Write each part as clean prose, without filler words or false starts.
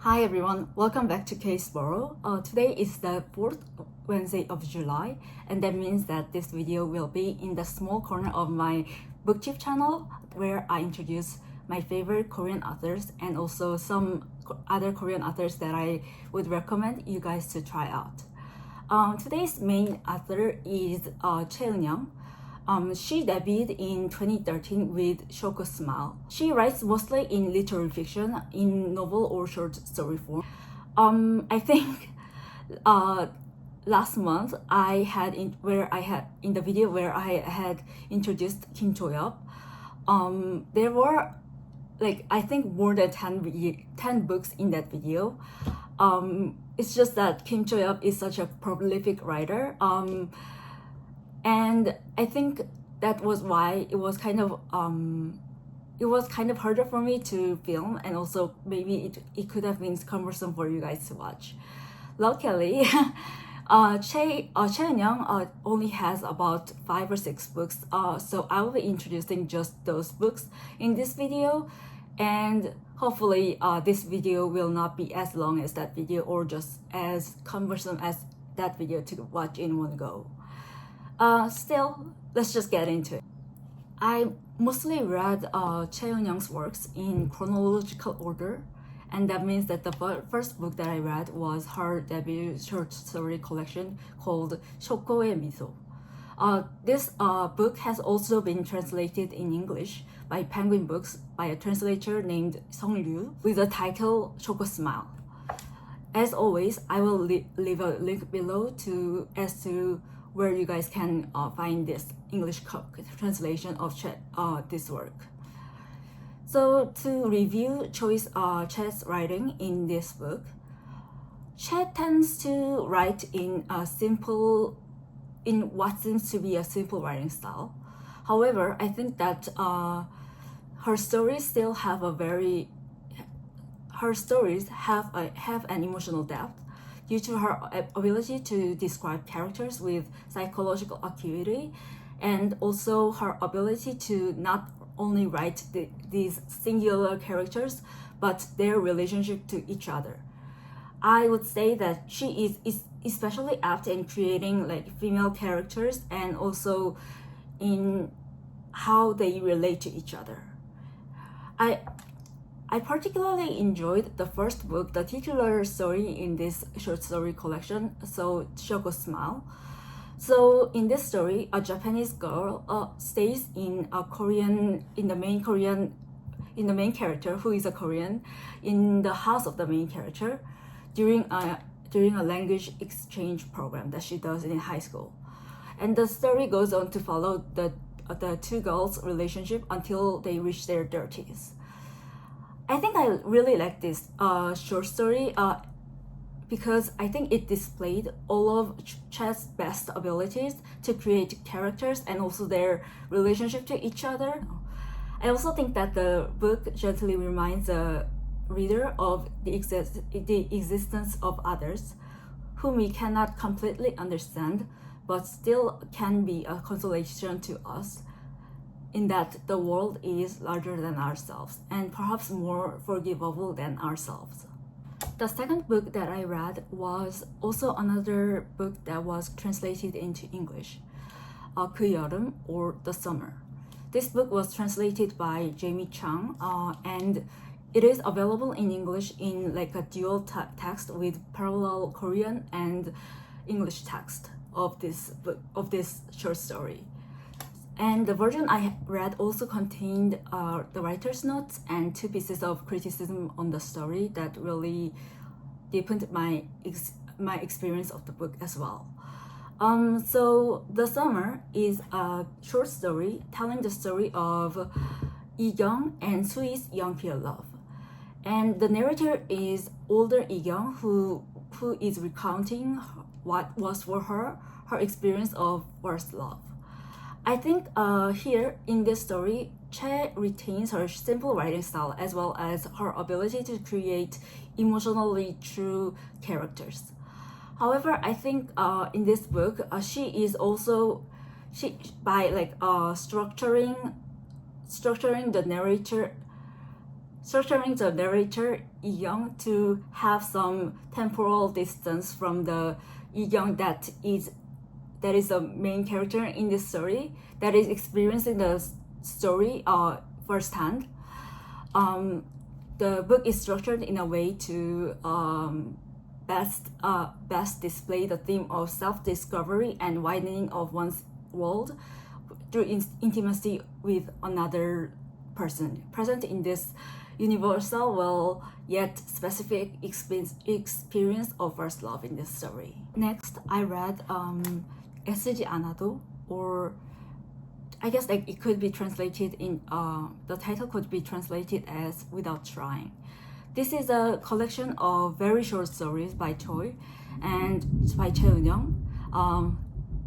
Hi everyone, welcome back to Burrow. Today is the 4th Wednesday of July, and that means that this video will be in the small corner of my booktube channel where I introduce my favorite Korean authors and also some other Korean authors that I would recommend you guys to try out. Today's main author is Choi Eun Young. She debuted in 2013 with Shoko Smile. She writes mostly in literary fiction, in novel or short story form. I think last month I had in the video where I had introduced Kim Choi Eun. There were I think more than 10 books in that video. It's just that Kim Choi Eun is such a prolific writer. And I think that was why it was kind of harder for me to film, and also maybe it could have been cumbersome for you guys to watch. Luckily, Choi Eun Young only has about 5 or 6 books, so I will be introducing just those books in this video, and hopefully this video will not be as long as that video or just as cumbersome as that video to watch in one go. Still, let's just get into it. I mostly read Choi Eun Young's works in chronological order, and that means that the first book that I read was her debut short story collection called Shoko의 미소. This book has also been translated in English by Penguin Books by a translator named Sung Ryu with the title Shoko Smile. As always, I will leave a link below as to where you guys can find this English translation of this work. So to review Choi's writing in this book, Choi tends to write in what seems to be a simple writing style. However, I think that her stories have an emotional depth due to her ability to describe characters with psychological acuity, and also her ability to not only write these singular characters, but their relationship to each other. I would say that she is especially apt in creating female characters and also in how they relate to each other. I particularly enjoyed the first book, the titular story in this short story collection, so Shoko Smile. So in this story, a Japanese girl stays in the main character, who is a Korean, in the house of the main character during a language exchange program that she does in high school. And the story goes on to follow the two girls' relationship until they reach their 30s. I think I really like this short story because I think it displayed all of Choi's best abilities to create characters and also their relationship to each other. I also think that the book gently reminds the reader of the existence of others whom we cannot completely understand, but still can be a consolation to us, in that the world is larger than ourselves and perhaps more forgivable than ourselves. The second book that I read was also another book that was translated into English, 그 여름, or The Summer. This book was translated by Jamie Chung, and it is available in English in a dual text with parallel Korean and English text of this short story. And the version I read also contained the writer's notes and 2 pieces of criticism on the story that really deepened my experience of the book as well. So The Summer is a short story telling the story of Lee-kyung and Sui's young peer love. And the narrator is older Lee-kyung, who is recounting what was for her experience of first love. I think here in this story, Choi retains her simple writing style as well as her ability to create emotionally true characters. However, I think in this book, by structuring the structuring the narrator Young to have some temporal distance from the Young that is the main character in this story, that is experiencing the story firsthand. The book is structured in a way to best display the theme of self-discovery and widening of one's world through intimacy with another person, present in this universal, well, yet specific experience of first love in this story. Next, I read 애쓰지 않아도, or I guess like it could be translated in the title could be translated as Without Trying. This is a collection of very short stories by Choi and by Choi Eun Young.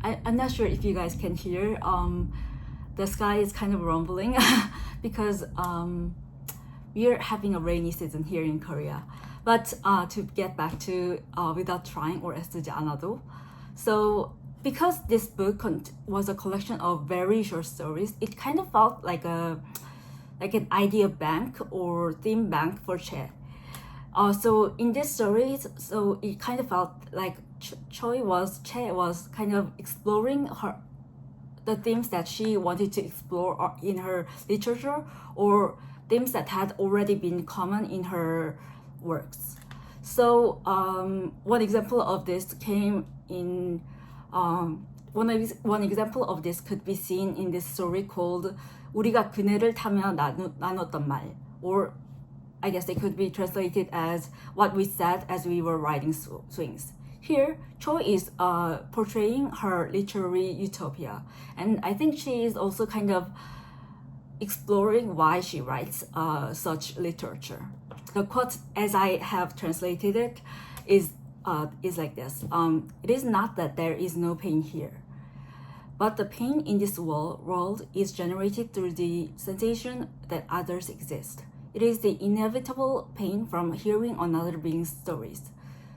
I'm not sure if you guys can hear. The sky is kind of rumbling because we're having a rainy season here in Korea. But to get back to Without Trying, or 애쓰지 않아도, so because this book was a collection of very short stories, it kind of felt like an idea bank or theme bank for Che. So in this story, so it kind of felt like Che was kind of exploring the themes that she wanted to explore in her literature, or themes that had already been common in her works. So one example of this came in one example of this could be seen in this story called 우리가 그네를 타며 나눴던 말, or I guess it could be translated as what we said as we were riding swings. Here, Choi is portraying her literary utopia, and I think she is also kind of exploring why she writes such literature. The quote, as I have translated it, is like this. It is not that there is no pain here, but the pain in this world is generated through the sensation that others exist. It is the inevitable pain from hearing another being's stories,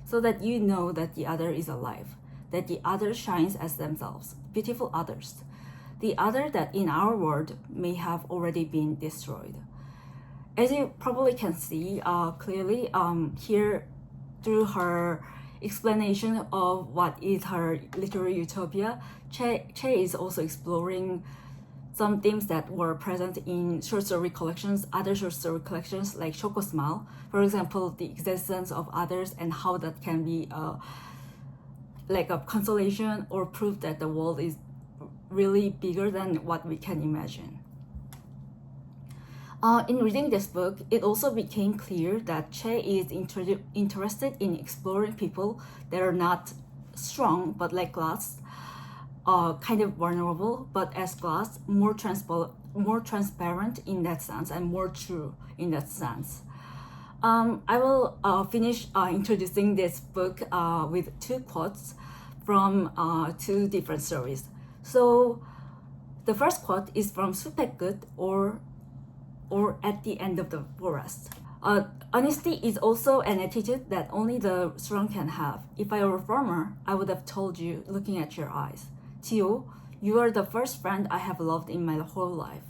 so that you know that the other is alive, that the other shines as themselves, beautiful others, the other that in our world may have already been destroyed. As you probably can see clearly here through her explanation of what is her literary utopia, Che is also exploring some themes that were present in short story collections, other short story collections like Choco Smile. For example, the existence of others and how that can be like a consolation or proof that the world is really bigger than what we can imagine. In reading this book, it also became clear that Che is interested in exploring people that are not strong but like glass, kind of vulnerable but as glass, more transparent in that sense and more true in that sense. I will finish introducing this book with two quotes from two different stories. So the first quote is from 숲의 끝, or at the end of the forest. Honesty is also an attitude that only the strong can have. If I were a farmer, I would have told you, looking at your eyes, Tio, you are the first friend I have loved in my whole life.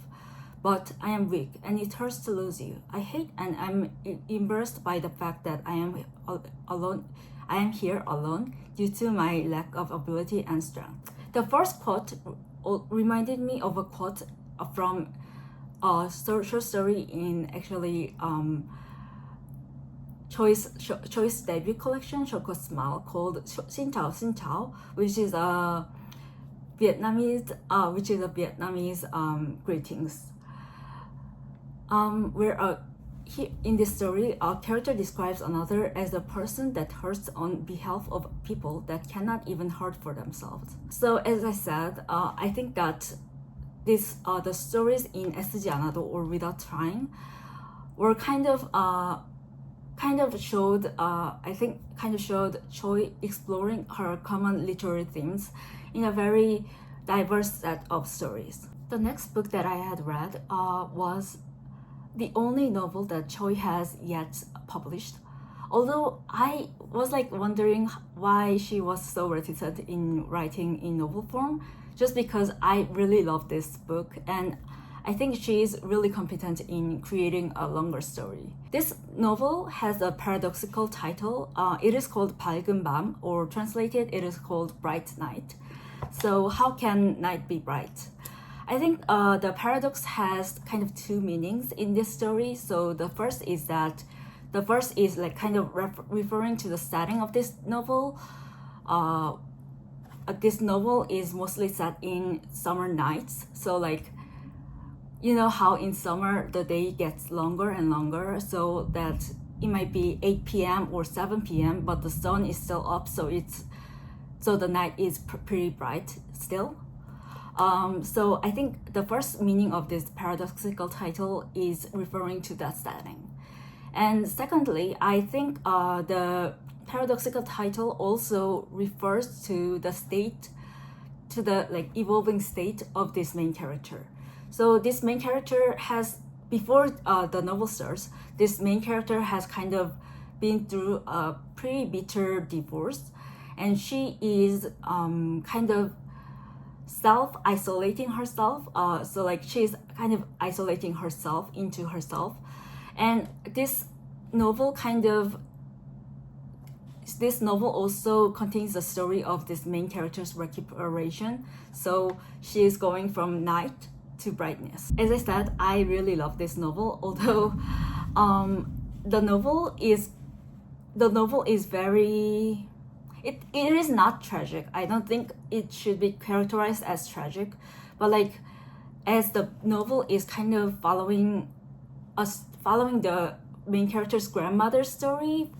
But I am weak, and it hurts to lose you. I hate and I'm embarrassed by the fact that I am alone. I am here alone due to my lack of ability and strength. The first quote reminded me of a quote from a short story in actually Choi's debut collection, Choco Smile, called Xin Chao, which is a Vietnamese greetings. Where in this story, a character describes another as a person that hurts on behalf of people that cannot even hurt for themselves. So as I said, I think that the stories in 애쓰지 않아도, or Without Trying, were kind of showed Choi exploring her common literary themes in a very diverse set of stories. The next book that I had read was the only novel that Choi has yet published. Although I was wondering why she was so reticent in writing in novel form, just because I really love this book, and I think she is really competent in creating a longer story. This novel has a paradoxical title. It is called 밝은 밤, or translated, it is called Bright Night. So how can night be bright? I think the paradox has kind of two meanings in this story. So the first is like kind of referring to the setting of this novel. This novel is mostly set in summer nights. So like, you know how in summer the day gets longer and longer, so that it might be 8 p.m. or 7 p.m. but the sun is still up, so the night is pretty bright still. So I think the first meaning of this paradoxical title is referring to that setting. And secondly, I think the paradoxical title also refers to the like evolving state of this main character. So this main character has, before the novel starts, this main character has kind of been through a pretty bitter divorce, and she is kind of self-isolating herself. So like she's kind of isolating herself into herself. And this novel also contains the story of this main character's recuperation. So she is going from night to brightness. As I said, I really love this novel, although the novel is very, it is not tragic. I don't think it should be characterized as tragic, but like, as the novel is kind of following the main character's grandmother's story,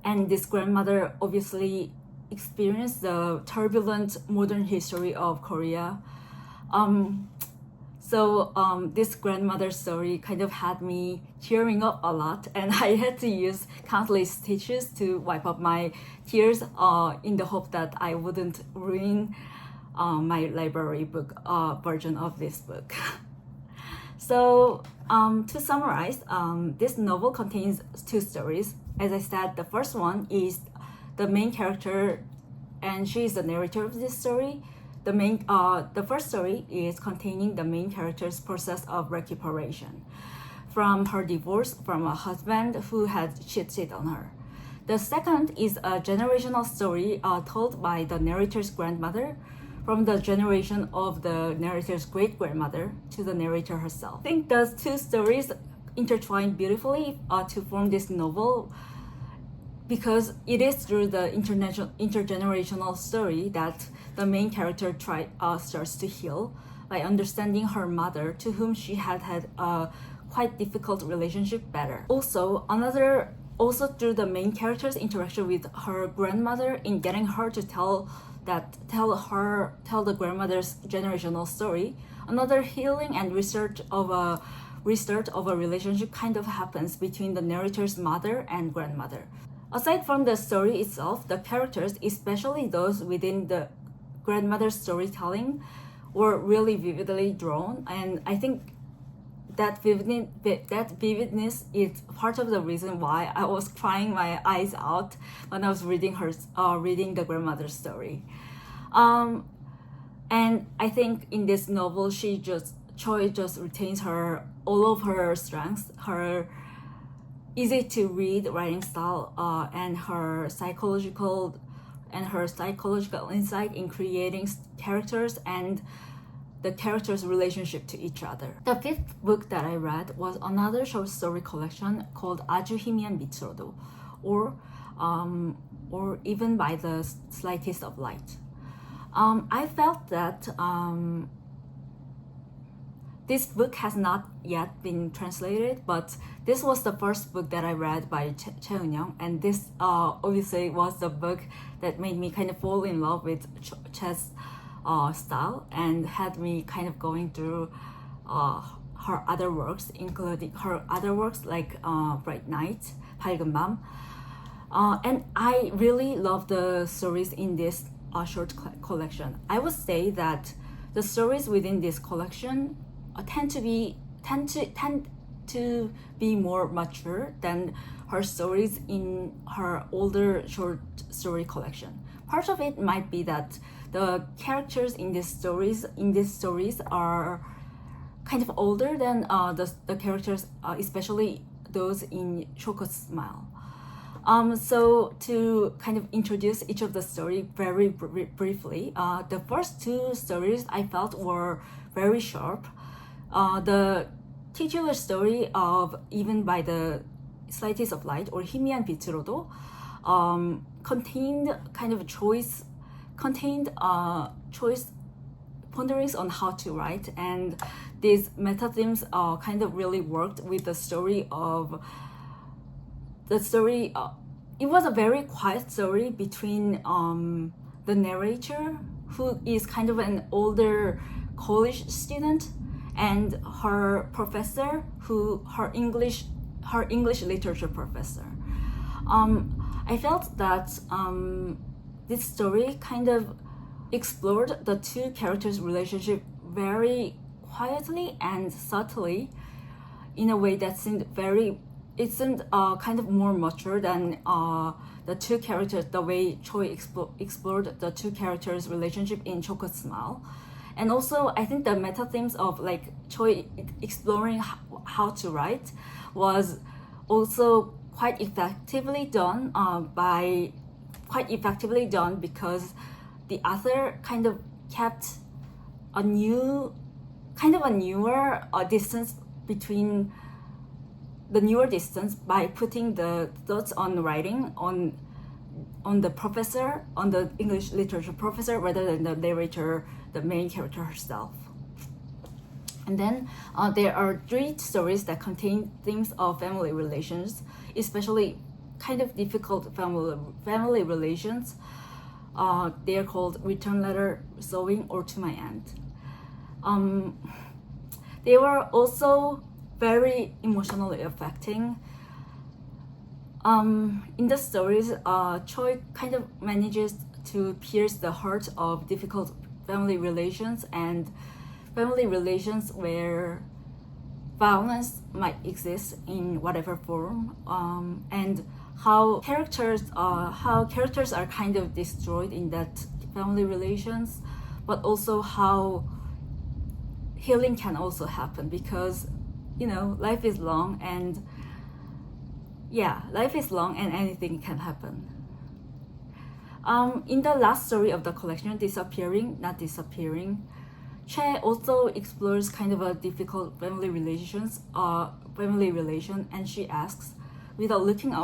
and this grandmother obviously experienced the turbulent modern history of Korea. So this grandmother's story kind of had me tearing up a lot, and I had to use countless tissues to wipe up my tears in the hope that I wouldn't ruin my library book version of this book. So to summarize, this novel contains two stories. As I said, the first one is the main character, and she is the narrator of this story. The first story is containing the main character's process of recuperation from her divorce from a husband who had cheated on her. The second is a generational story told by the narrator's grandmother from the generation of the narrator's great-grandmother to the narrator herself. I think those two stories intertwine beautifully to form this novel, because it is through the intergenerational story that the main character starts to heal by understanding her mother, to whom she had a quite difficult relationship, better. Also through the main character's interaction with her grandmother in getting her to tell the grandmother's generational story, another healing and restart of a relationship kind of happens between the narrator's mother and grandmother. Aside from the story itself, the characters, especially those within the grandmother's storytelling, were really vividly drawn, and I think that vividness is part of the reason why I was crying my eyes out when I was reading the grandmother's story. And I think in this novel, Choi just retains all of her strengths, her easy to read writing style, and her psychological insight in creating characters and the characters' relationship to each other. The fifth book that I read was another short story collection called 아주 희미한 빛으로도, or even by the slightest of light. I felt that this book has not yet been translated, but this was the first book that I read by Choi Eun Young, and this obviously was the book that made me kind of fall in love with Choi's style and had me kind of going through her other works, including her other works like Bright Night, 밝은 밤. And I really love the stories in this short collection. I would say that the stories within this collection tend to be more mature than her stories in her older short story collection. Part of it might be that the characters in these stories are kind of older than the characters, especially those in Choco's Smile. So to kind of introduce each of the story very briefly, the first two stories I felt were very sharp. The titular story of Even by the Slightest of Light, or 희미한 빛으로도, contained choice ponderings on how to write, and these meta themes kind of really worked with the story. It was a very quiet story between the narrator, who is kind of an older college student, and her professor, her English literature professor. I felt that this story kind of explored the two characters' relationship very quietly and subtly, in a way that seemed kind of more mature than the two characters, the way Choi explored the two characters' relationship in Choco's Smile. And also, I think the meta themes of like Choi exploring how to write was also quite effectively done because the author kind of kept a newer distance between the newer distance by putting the thoughts on writing on the professor, on the English literature professor, rather than the narrator, the main character herself. And then there are three stories that contain themes of family relations, especially kind of difficult family relations. They are called Return Letter, Sewing, or To My Aunt. They were also very emotionally affecting. In the stories, Choi kind of manages to pierce the heart of difficult family relations, and family relations where violence might exist in whatever form, and how characters are kind of destroyed in that family relations, but also how healing can also happen, because life is long, and anything can happen. In the last story of the collection, Disappearing, Not Disappearing, Choi also explores kind of a difficult family relation, and she asks, without looking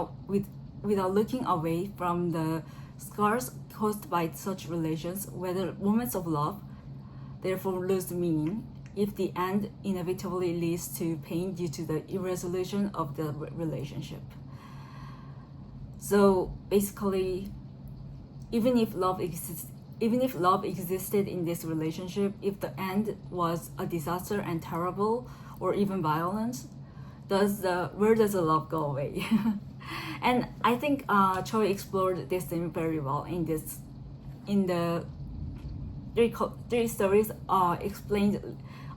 away from the scars caused by such relations, whether moments of love therefore lose meaning if the end inevitably leads to pain due to the irresolution of the relationship. So basically, even if love existed in this relationship, if the end was a disaster and terrible, or even violent, where does the love go away? And I think Choi explored this theme very well in the three stories explained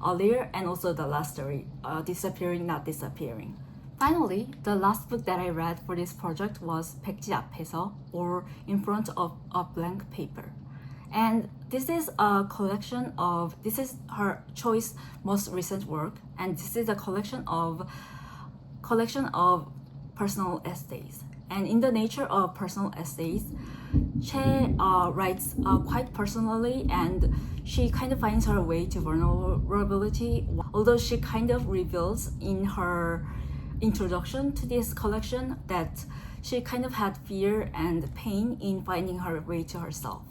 earlier, and also the last story, Disappearing, Not Disappearing. Finally, the last book that I read for this project was 백지 앞에서, or In Front of a Blank Paper. And this is her Choi's most recent work, and this is a collection of personal essays. And in the nature of personal essays, Choi writes quite personally, and she kind of finds her way to vulnerability, although she kind of reveals in her introduction to this collection that she kind of had fear and pain in finding her way to herself.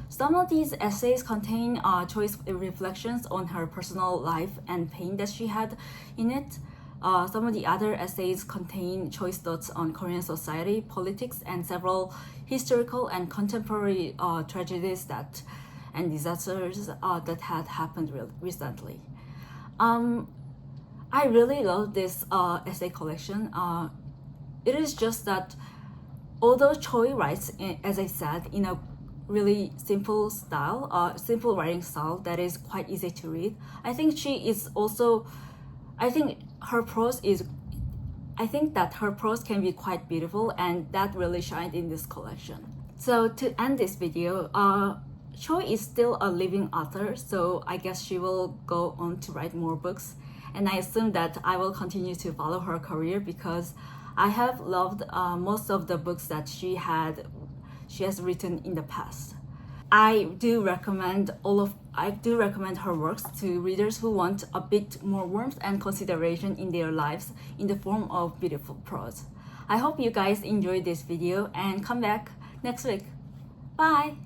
Some of these essays contain Choi's reflections on her personal life and pain that she had in it. Some of the other essays contain Choi's thoughts on Korean society, politics, and several historical and contemporary tragedies and disasters that had happened recently. I really love this essay collection. It is just that although Choi writes, as I said, in a really simple writing style that is quite easy to read, I think that her prose can be quite beautiful, and that really shined in this collection. So to end this video, Choi is still a living author, so I guess she will go on to write more books. And I assume that I will continue to follow her career because I have loved most of the books that she has written in the past. I do recommend her works to readers who want a bit more warmth and consideration in their lives in the form of beautiful prose. I hope you guys enjoyed this video and come back next week. Bye!